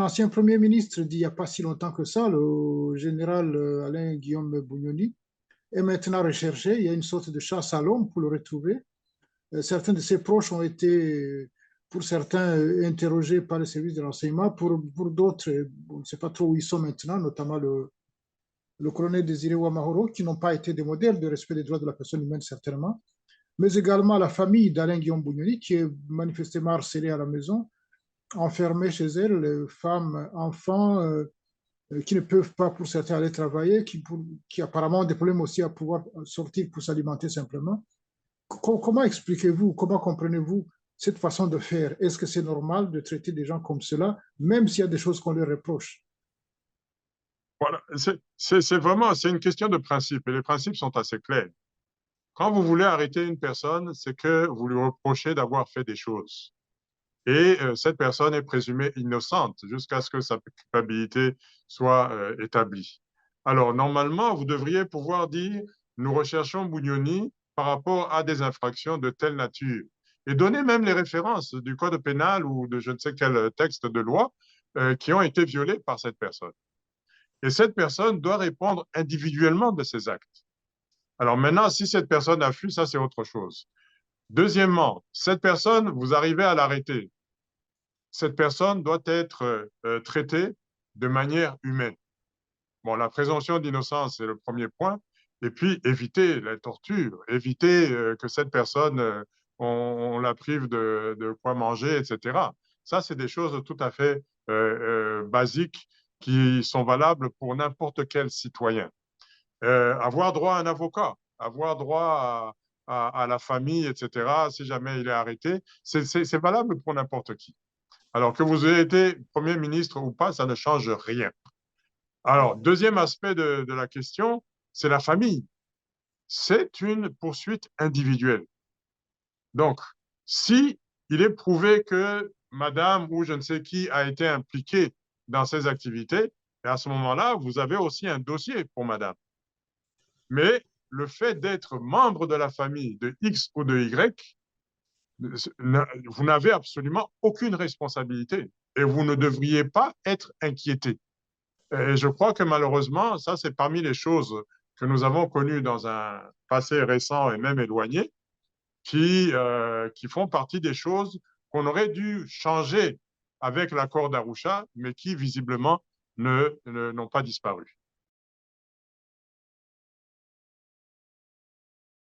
ancien Premier ministre d'il n'y a pas si longtemps que ça, le général Alain Guillaume Bunyoni, est maintenant recherché. Il y a une sorte de chasse à l'homme pour le retrouver. Certains de ses proches ont été, pour certains, interrogés par les services de renseignement. Pour d'autres, on ne sait pas trop où ils sont maintenant, notamment le colonel Désiré Ouamahoro, qui n'ont pas été des modèles de respect des droits de la personne humaine, certainement, mais également la famille d'Alain Guillaume Bunyoni, qui est manifestement harcelée à la maison, enfermée chez elle, femmes, enfants, qui ne peuvent pas, pour certains, aller travailler, qui apparemment ont des problèmes aussi à pouvoir sortir pour s'alimenter simplement. Comment expliquez-vous, comment comprenez-vous cette façon de faire? Est-ce que c'est normal de traiter des gens comme cela, même s'il y a des choses qu'on leur reproche? Voilà, c'est vraiment, c'est une question de principe et les principes sont assez clairs. Quand vous voulez arrêter une personne, c'est que vous lui reprochez d'avoir fait des choses. Et cette personne est présumée innocente jusqu'à ce que sa culpabilité soit établie. Alors, normalement, vous devriez pouvoir dire, nous recherchons Bunyoni par rapport à des infractions de telle nature. Et donner même les références du code pénal ou de je ne sais quel texte de loi qui ont été violés par cette personne. Et cette personne doit répondre individuellement de ses actes. Alors maintenant, si cette personne a fui, ça c'est autre chose. Deuxièmement, cette personne, vous arrivez à l'arrêter. Cette personne doit être traitée de manière humaine. Bon, la présomption d'innocence, c'est le premier point. Et puis, éviter la torture, éviter que cette personne, on la prive de quoi manger, etc. Ça, c'est des choses tout à fait basiques qui sont valables pour n'importe quel citoyen. Avoir droit à un avocat, avoir droit à la famille, etc., si jamais il est arrêté, c'est valable pour n'importe qui. Alors que vous ayez été Premier ministre ou pas, ça ne change rien. Alors, deuxième aspect de la question, c'est la famille. C'est une poursuite individuelle. Donc, si il est prouvé que madame ou je ne sais qui a été impliquée dans ces activités, et à ce moment-là, vous avez aussi un dossier pour madame. Mais le fait d'être membre de la famille de X ou de Y, vous n'avez absolument aucune responsabilité et vous ne devriez pas être inquiété. Et je crois que malheureusement, ça, c'est parmi les choses que nous avons connues dans un passé récent et même éloigné, qui font partie des choses qu'on aurait dû changer avec l'accord d'Arusha, mais qui visiblement n'ont pas disparu.